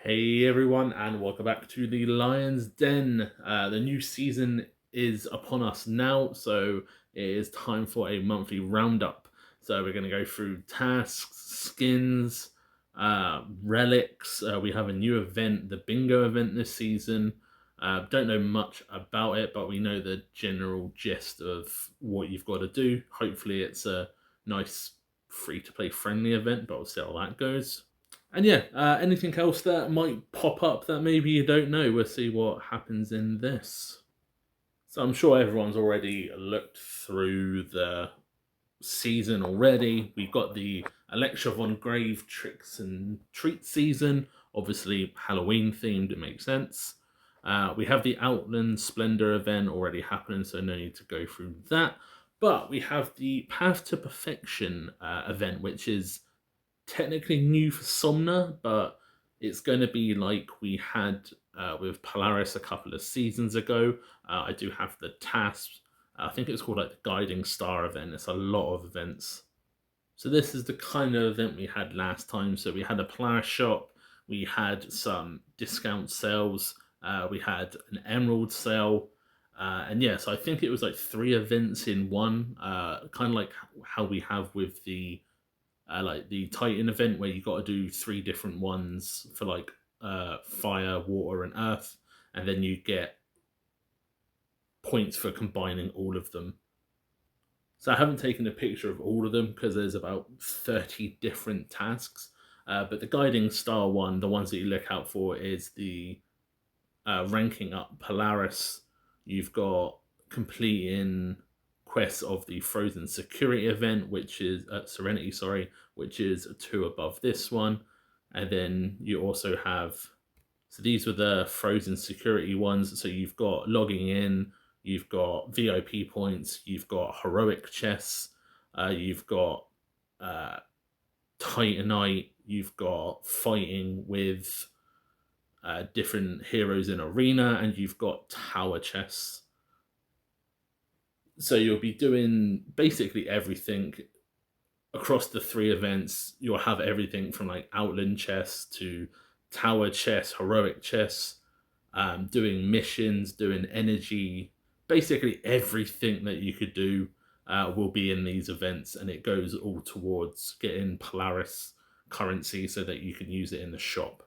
Hey everyone, and welcome back to the Lion's Den. The new season is upon us now, so it is time for a monthly roundup. So we're going to go through tasks, skins, relics. We have a new event, the bingo event this season. Don't know much about it, but we know the general gist of what you've got to do. Hopefully, it's a nice free-to-play friendly event, but we'll see how that goes. And yeah, anything else that might pop up that maybe you don't know, we'll see what happens in this. So I'm sure everyone's already looked through the season already. We've got the Electra von Grave Tricks and Treats season, obviously Halloween themed, it makes sense. We have the Outland Splendor event already happening, so no need to go through that. But we have the Path to Perfection event, which is technically new for Somna, but it's going to be like we had with Polaris a couple of seasons ago. I do have the tasks. I think it's called like the Guiding Star event. It's a lot of events. So this is the kind of event we had last time. So we had a Polaris shop, we had some discount sales, we had an Emerald sale, and yeah, so I think it was like 3 events in one, kind of like how we have with the like the Titan event where you got to do 3 different ones for like fire, water, and earth, and then you get points for combining all of them. So I haven't taken a picture of all of them because there's about 30 different tasks. But the guiding star one, the ones that you look out for, is the ranking up Polaris. You've got completing quests of the Frozen Security event, which is Serenity, sorry, which is 2 above this one. And then you also have, so these were the Frozen Security ones. So you've got logging in, you've got VIP points, you've got heroic chests, you've got Titanite, you've got fighting with different heroes in arena, and you've got tower chests. So you'll be doing basically everything across the 3 events. You'll have everything from like outland chests to tower chests, heroic chests, doing missions, doing energy. Basically everything that you could do will be in these events, and it goes all towards getting Polaris currency so that you can use it in the shop.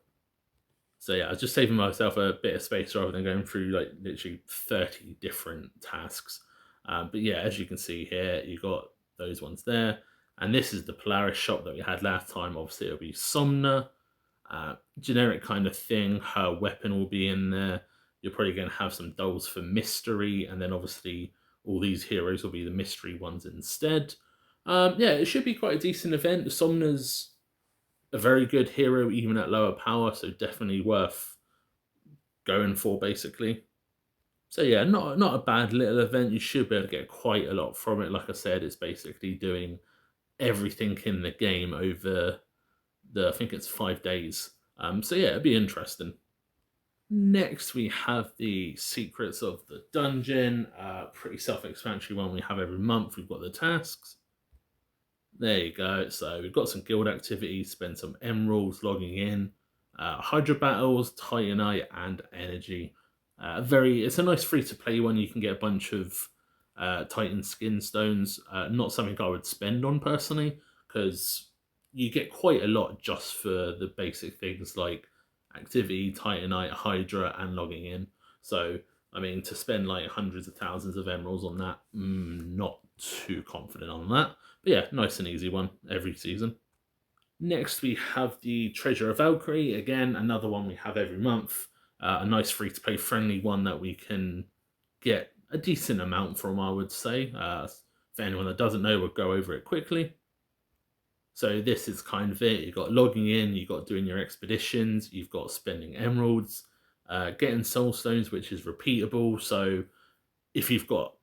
So yeah, I was just saving myself a bit of space rather than going through like literally 30 different tasks. But yeah, as you can see here, you got those ones there. And this is the Polaris shop that we had last time. Obviously, it'll be Somna. Generic kind of thing. Her weapon will be in there. You're probably going to have some dolls for mystery. And then obviously all these heroes will be the mystery ones instead. Yeah, it should be quite a decent event. Somna's a very good hero even at lower power, so definitely worth going for basically. So yeah, not a bad little event. You should be able to get quite a lot from it. Like I said, it's basically doing everything in the game over I think it's 5 days. So yeah, it'd be interesting. Next, we have the Secrets of the Dungeon. Pretty self-explanatory one we have every month. We've got the tasks. There you go. So we've got some guild activities, spend some emeralds logging in, Hydra battles, Titanite, and energy. It's a nice free to play one. You can get a bunch of Titan skin stones. Not something I would spend on personally, because you get quite a lot just for the basic things like activity, Titanite, Hydra, and logging in. So I mean, to spend like hundreds of thousands of emeralds on that, not too confident on that. But yeah, nice and easy one every season. Next, we have the Treasure of Valkyrie. Again, another one we have every month. A nice free-to-play friendly one that we can get a decent amount from, I would say. For anyone that doesn't know, we'll go over it quickly. So this is kind of it. You've got logging in, you've got doing your expeditions, you've got spending emeralds, getting soul stones, which is repeatable. So if you've got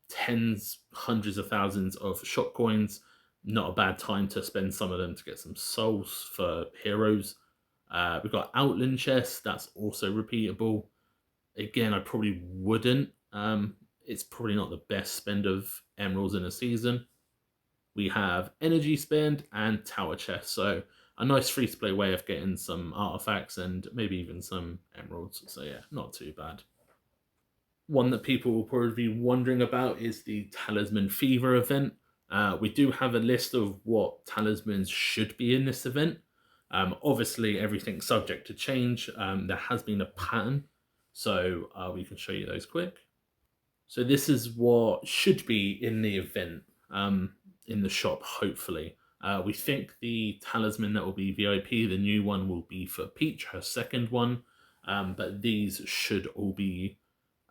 tens, hundreds of thousands of shop coins, not a bad time to spend some of them to get some souls for heroes. We've got Outland chests, that's also repeatable. Again, I probably wouldn't. It's probably not the best spend of emeralds in a season. We have energy spend and tower chests. So a nice free-to-play way of getting some artifacts and maybe even some emeralds. So yeah, not too bad. One that people will probably be wondering about is the Talisman Fever event. We do have a list of what talismans should be in this event. Obviously, everything's subject to change. There has been a pattern, so we can show you those quick. So this is what should be in the event, in the shop, hopefully. We think the talisman that will be VIP, the new one, will be for Peach, her second one. But these should all be,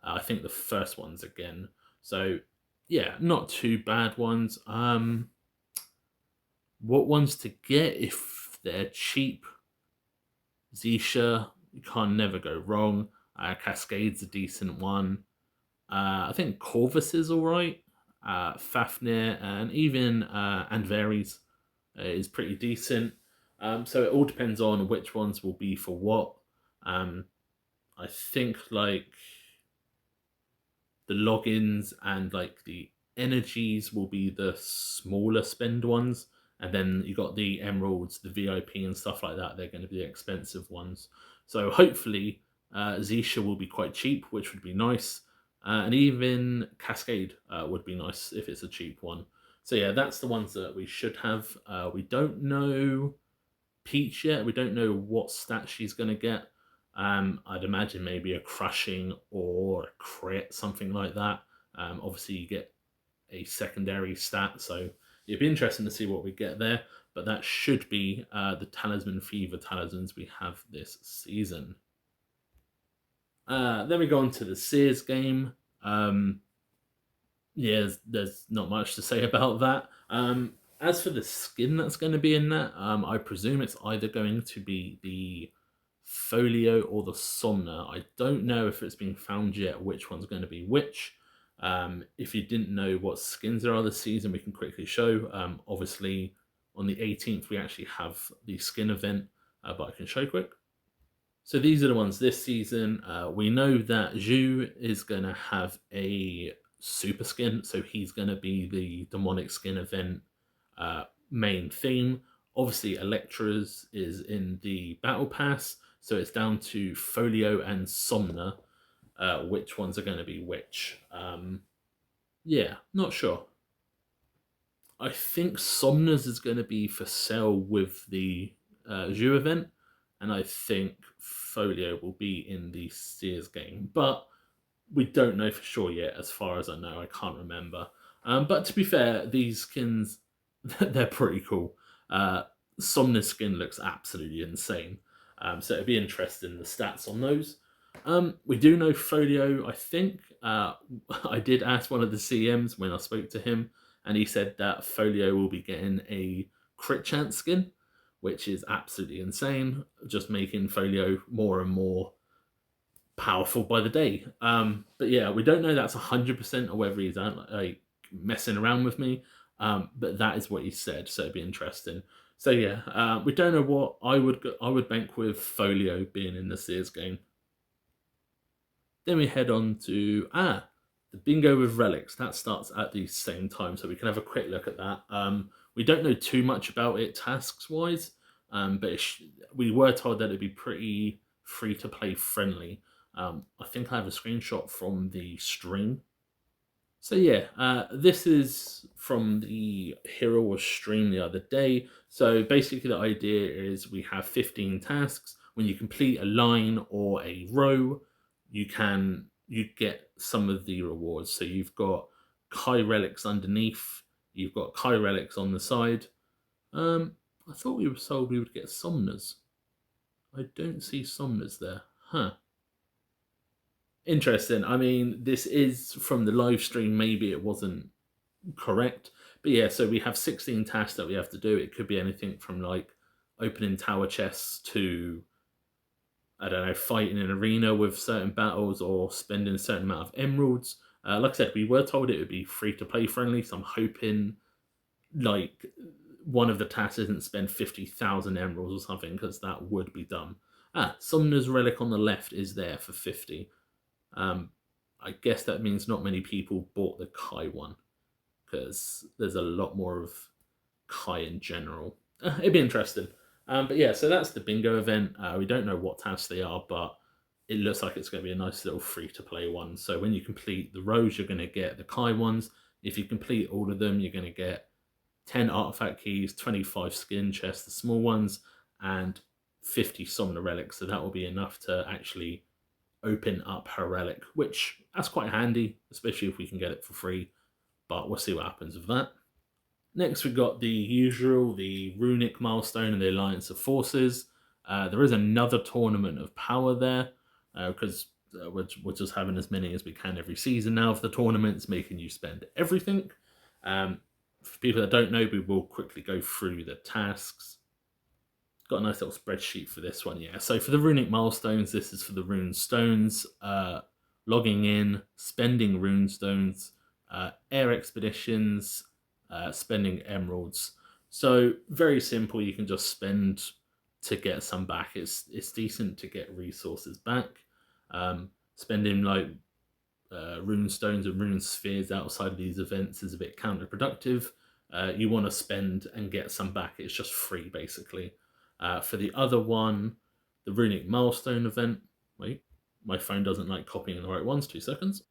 I think, the first ones again. So yeah, not too bad ones. What ones to get if they're cheap? Zisha, you can't never go wrong. Cascade's a decent one. I think Corvus is alright. Fafnir and even Anvaries is pretty decent. So it all depends on which ones will be for what. I think like the logins and like the energies will be the smaller spend ones, and then you got the emeralds, the VIP and stuff like that. They're going to be the expensive ones. So hopefully Zisha will be quite cheap, which would be nice. And even Cascade would be nice if it's a cheap one. So yeah, that's the ones that we should have. We don't know Peach yet. We don't know what stat she's going to get. I'd imagine maybe a crushing or a crit, something like that. Obviously, you get a secondary stat, so it'd be interesting to see what we get there. But that should be the Talisman Fever talismans we have this season. Then we go on to the Seers game. Yeah, there's not much to say about that. As for the skin that's going to be in that, I presume it's either going to be the Folio or the Somna. I don't know if it's been found yet which one's going to be which. If you didn't know what skins there are this season, we can quickly show. Obviously, on the 18th, we actually have the skin event, but I can show quick. So these are the ones this season. We know that Zhu is going to have a super skin, so he's going to be the demonic skin event main theme. Obviously, Electra's is in the battle pass, so it's down to Folio and Somna which ones are going to be which. Yeah, not sure. I think Somna's is going to be for sale with the Zhu event, and I think Folio will be in the Seers game, but we don't know for sure yet. As far as I know, I can't remember. But to be fair, these skins, they're pretty cool. Somna's skin looks absolutely insane. So it'd be interesting the stats on those. We do know Folio, I think. I did ask one of the CMs when I spoke to him, and he said that Folio will be getting a crit chance skin, which is absolutely insane, just making Folio more and more powerful by the day. But yeah, we don't know that's 100% or whether he's like messing around with me, but that is what he said, so it'd be interesting. So yeah, we don't know what I would bank with Folio being in the Seers game. Then we head on to the bingo with relics. That starts at the same time, so we can have a quick look at that. We don't know too much about it tasks wise, but we were told that it'd be pretty free to play friendly. I think I have a screenshot from the stream. So yeah, this is from the Hero Wars stream the other day. So basically the idea is we have 15 tasks. When you complete a line or a row, you get some of the rewards. So you've got Kai relics underneath, you've got Kai relics on the side. I thought we were told we would get Somnas. I don't see Somnas there. Huh. Interesting. I mean, this is from the live stream. Maybe it wasn't correct. But yeah, so we have 16 tasks that we have to do. It could be anything from like opening tower chests to, I don't know, fighting an arena with certain battles or spending a certain amount of emeralds. Like I said, we were told it would be free to play friendly, so I'm hoping like one of the tasks isn't spend 50,000 emeralds or something, because that would be dumb. Summoner's Relic on the left is there for 50. I guess that means not many people bought the Kai one, because there's a lot more of Kai in general. It'd be interesting. But yeah, so that's the bingo event. We don't know what tasks they are, but it looks like it's going to be a nice little free-to-play one. So when you complete the rows, you're going to get the Kai ones. If you complete all of them, you're going to get 10 artifact keys, 25 skin chests, the small ones, and 50 Somna relics. So that will be enough to actually open up her relic, which that's quite handy, especially if we can get it for free. But we'll see what happens with that. Next, we've got the usual, the runic milestone and the Alliance of Forces. There is another tournament of power there, because we're just having as many as we can every season now of the tournaments, making you spend everything. For people that don't know, we will quickly go through the tasks. Got a nice little spreadsheet for this one, yeah. So for the runic milestones, this is for the rune stones, logging in, spending rune stones, air expeditions, spending emeralds. So very simple. You can just spend to get some back. It's decent to get resources back. Spending like rune stones and rune spheres outside of these events is a bit counterproductive. You want to spend and get some back. It's just free basically. For the other one, the runic milestone event. Wait, my phone doesn't like copying the right ones. 2 seconds.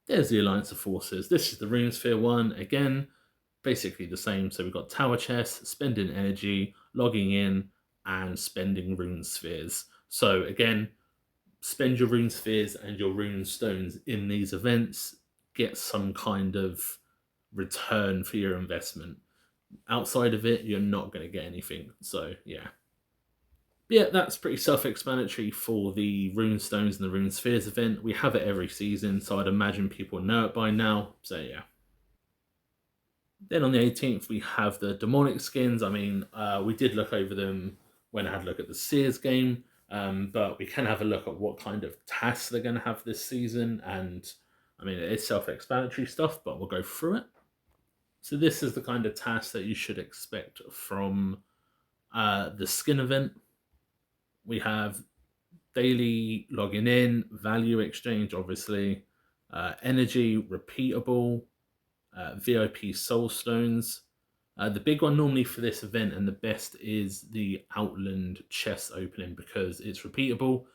There's the Alliance of Forces. This is the rune sphere one. Again, basically the same. So we've got tower chests, spending energy, logging in, and spending rune spheres. So again, spend your rune spheres and your rune stones in these events, get some kind of return for your investment. Outside of it, you're not going to get anything. So yeah. Yeah, that's pretty self-explanatory for the rune stones and the rune spheres event. We have it every season, so I'd imagine people know it by now. So yeah. Then on the 18th, we have the demonic skins. I mean, we did look over them when I had a look at the Seers game, but we can have a look at what kind of tasks they're going to have this season. And I mean, it is self-explanatory stuff, but we'll go through it. So this is the kind of task that you should expect from the skin event. We have daily logging in, value exchange, obviously, energy, repeatable, VIP soul stones. The big one normally for this event and the best is the Outland chest opening because it's repeatable.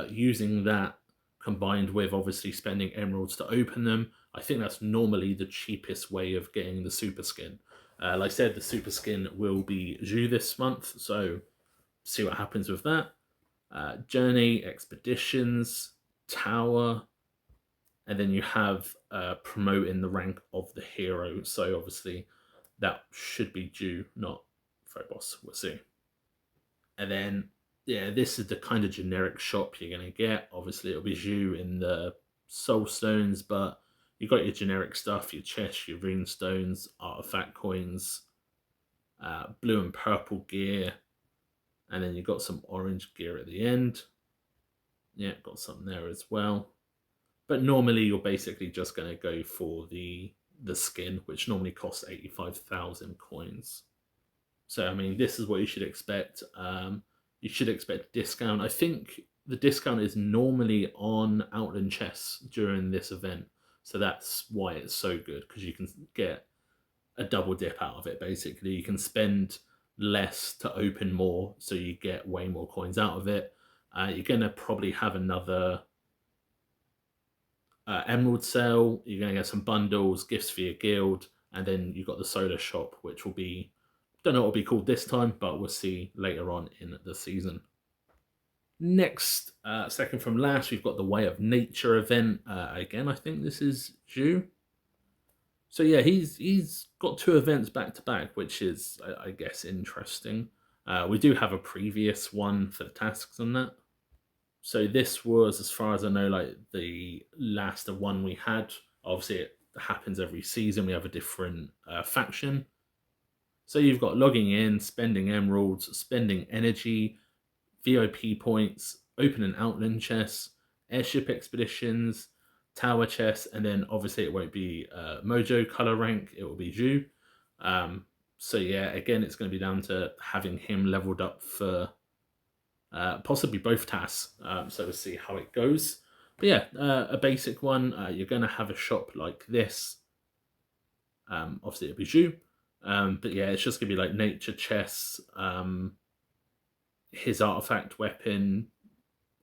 Using that combined with obviously spending emeralds to open them, I think that's normally the cheapest way of getting the super skin. Like I said, the super skin will be due this month, so see what happens with that. Journey, expeditions, tower, and then you have promoting the rank of the hero. So obviously that should be due, not Phobos. We'll see. And then, yeah, this is the kind of generic shop you're going to get. Obviously it'll be due in the soul stones, but you got your generic stuff, your chest, your rune stones, artifact coins, blue and purple gear, and then you got some orange gear at the end. Yeah, got some there as well. But normally you're basically just going to go for the skin, which normally costs 85,000 coins. So, I mean, this is what you should expect. You should expect a discount. I think the discount is normally on Outland chests during this event. So that's why it's so good, because you can get a double dip out of it, basically. You can spend less to open more, so you get way more coins out of it. You're going to probably have another emerald sale. You're going to get some bundles, gifts for your guild, and then you've got the solar shop, which will be, don't know what will be called this time, but we'll see later on in the season. Next, second from last, we've got the Way of Nature event. Again, I think this is due. So yeah, he's got 2 events back to back, which is, I guess, interesting. We do have a previous one for the tasks on that. So this was, as far as I know, like the last of one we had. Obviously, it happens every season. We have a different faction. So you've got logging in, spending emeralds, spending energy, VOP points, opening Outland chests, airship expeditions, tower chests, and then obviously it won't be Mojo color rank, it will be Zhu. So yeah, again, it's going to be down to having him leveled up for possibly both tasks. So we'll see how it goes. But yeah, a basic one. You're going to have a shop like this. Obviously it'll be Zhu. But yeah, it's just going to be like nature chests, his artifact weapon,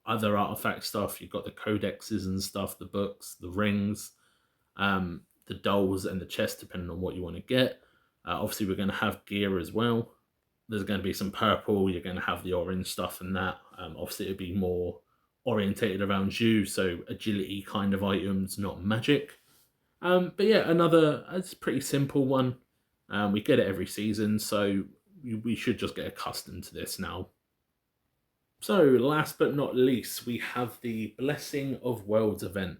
other artifact stuff. You've got the codexes and stuff, the books, the rings, the dolls, and the chest, depending on what you want to get. Obviously, we're going to have gear as well. There's going to be some purple. You're going to have the orange stuff and that. Obviously, it'll be more orientated around you, so agility kind of items, not magic. But yeah, it's a pretty simple one. We get it every season, so we should just get accustomed to this now. So, last but not least, we have the Blessing of Worlds event.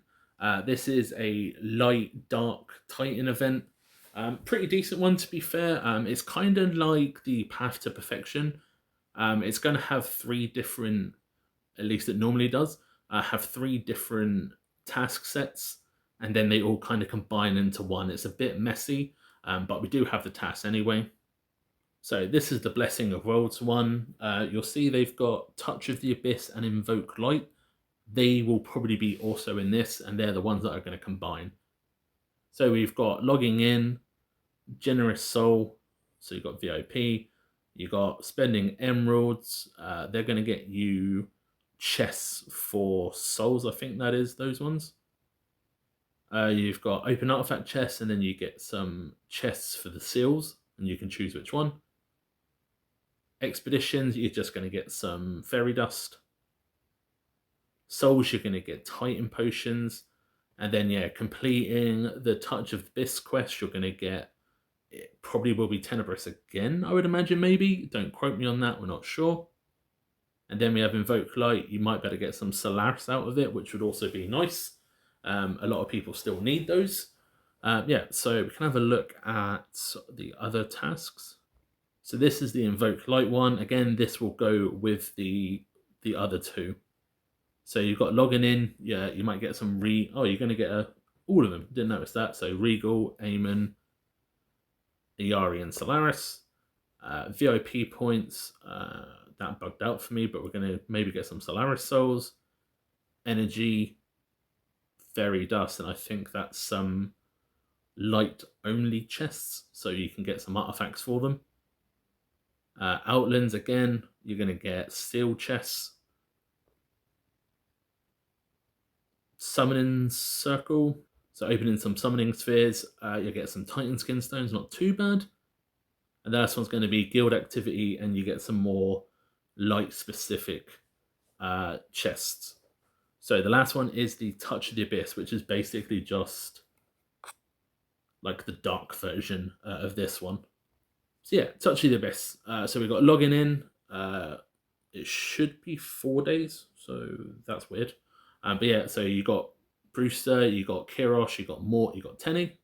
This is a light, dark Titan event. Pretty decent one, to be fair. It's kind of like the Path to Perfection. It's going to have three different, at least it normally does, have three different task sets, and then they all kind of combine into one. It's a bit messy, but we do have the tasks anyway. So this is the Blessing of Worlds one. You'll see they've got Touch of the Abyss and Invoke Light. They will probably be also in this, and they're the ones that are going to combine. So we've got Logging In, Generous Soul, so you've got VIP, you've got Spending Emeralds, they're going to get you chests for souls, I think that is those ones. You've got Open Artifact chests, and then you get some chests for the seals, and you can choose which one. Expeditions, you're just going to get some fairy dust. Souls, you're going to get Titan potions. And then, yeah, completing the Touch of the Abyss quest, you're going to get, it probably will be Tenebris again, I would imagine, maybe. Don't quote me on that, we're not sure. And then we have Invoke Light. You might better get some Solaris out of it, which would also be nice. A lot of people still need those. Yeah, so we can have a look at the other tasks. So this is the Invoke Light one. Again, this will go with the other two. So you've got Logging In. Yeah, you might get some you're going to get all of them. Didn't notice that. So Regal, Aemon, Iari, and Solaris. VIP points. That bugged out for me, but we're going to maybe get some Solaris souls. Energy, Fairy Dust, and I think that's some light only chests, so you can get some artifacts for them. Outlands, again, you're going to get steel chests. Summoning Circle, so opening some summoning spheres, you'll get some Titan skin stones, not too bad. And the last one's going to be guild activity, and you get some more light specific chests. So the last one is the Touch of the Abyss, which is basically just like the dark version of this one. So yeah, Touch of the Abyss. So we've got Logging In. It should be 4 days, so that's weird. But yeah, so you got Brewster, you got Kirosh, you got Mort, you got Tenny.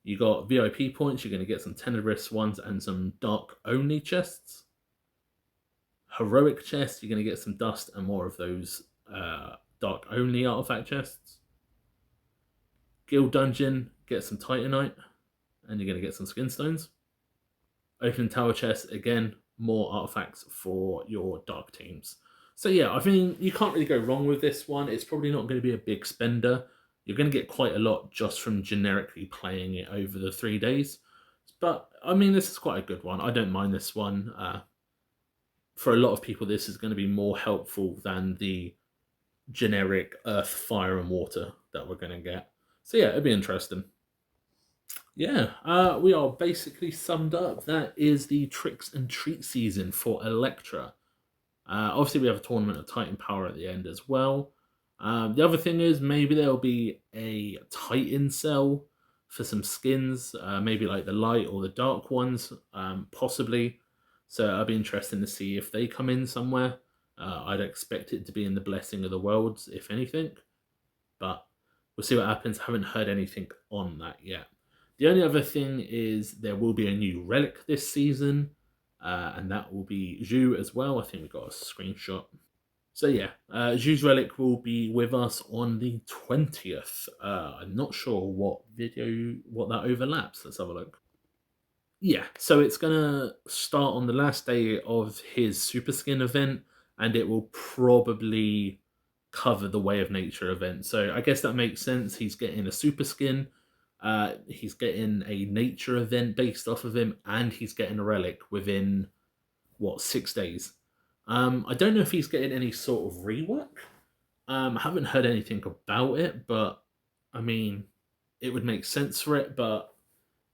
You got VIP points, you're going to get some Tenebris ones and some dark only chests. Heroic chests, you're going to get some dust and more of those dark only artifact chests. Guild Dungeon, get some Titanite, and you're going to get some skin stones. Open Tower chest, again, more artifacts for your dark teams. So yeah, I mean, you can't really go wrong with this one. It's probably not going to be a big spender. You're going to get quite a lot just from generically playing it over the 3 days. But, I mean, this is quite a good one. I don't mind this one. For a lot of people, this is going to be more helpful than the generic Earth, Fire, and Water that we're going to get. So yeah, it'll be interesting. Yeah, we are basically summed up. That is the Tricks and Treat season for Electra. Obviously, we have a tournament of Titan Power at the end as well. The other thing is maybe there'll be a Titan cell for some skins, maybe like the light or the dark ones, possibly. So it'll be interesting to see if they come in somewhere. I'd expect it to be in the Blessing of the Worlds, if anything. But we'll see what happens. I haven't heard anything on that yet. The only other thing is there will be a new relic this season, and that will be Zhu as well. I think we got a screenshot. So yeah, Zhu's relic will be with us on the 20th. I'm not sure what that overlaps. Let's have a look. Yeah, so it's going to start on the last day of his Super Skin event, and it will probably cover the Way of Nature event. So I guess that makes sense. He's getting a Super Skin. He's getting a nature event based off of him, and he's getting a relic within 6 days. I don't know if he's getting any sort of rework. I haven't heard anything about it, but I mean, it would make sense for it, but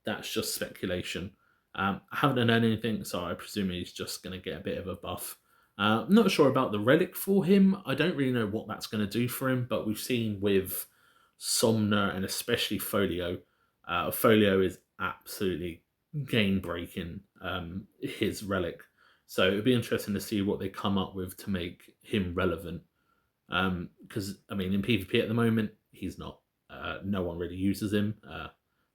that's just speculation. I haven't heard anything, so I presume he's just going to get a bit of a buff. I'm not sure about the relic for him. I don't really know what that's going to do for him, but we've seen with Somna and especially Folio, Folio is absolutely game breaking his relic. So it'd be interesting to see what they come up with to make him relevant. Because I mean, in PvP at the moment, he's not. No one really uses him,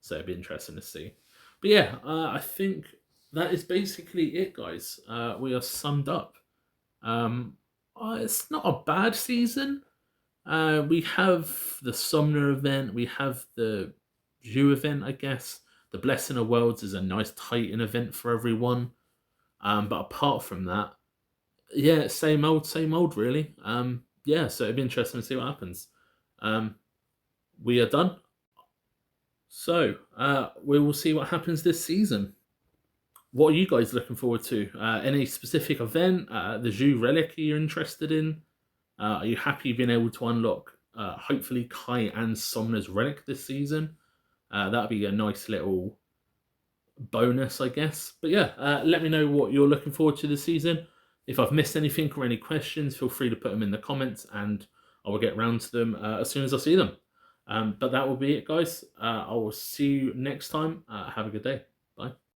so it'd be interesting to see. But yeah, I think that is basically it, guys. We are summed up. It's not a bad season. We have the Sumner event. We have the View event, I guess. The Blessing of Worlds is a nice Titan event for everyone. But apart from that, yeah, same old, really. Yeah, so it'd be interesting to see what happens. We are done. So, we will see what happens this season. What are you guys looking forward to? Any specific event? The Zhu Relic you're interested in? Are you happy being able to unlock, hopefully, Kai and Somna's Relic this season? That'd be a nice little bonus, I guess. But yeah, let me know what you're looking forward to this season. If I've missed anything or any questions, feel free to put them in the comments and I will get round to them as soon as I see them. But that will be it, guys. I will see you next time. Have a good day. Bye.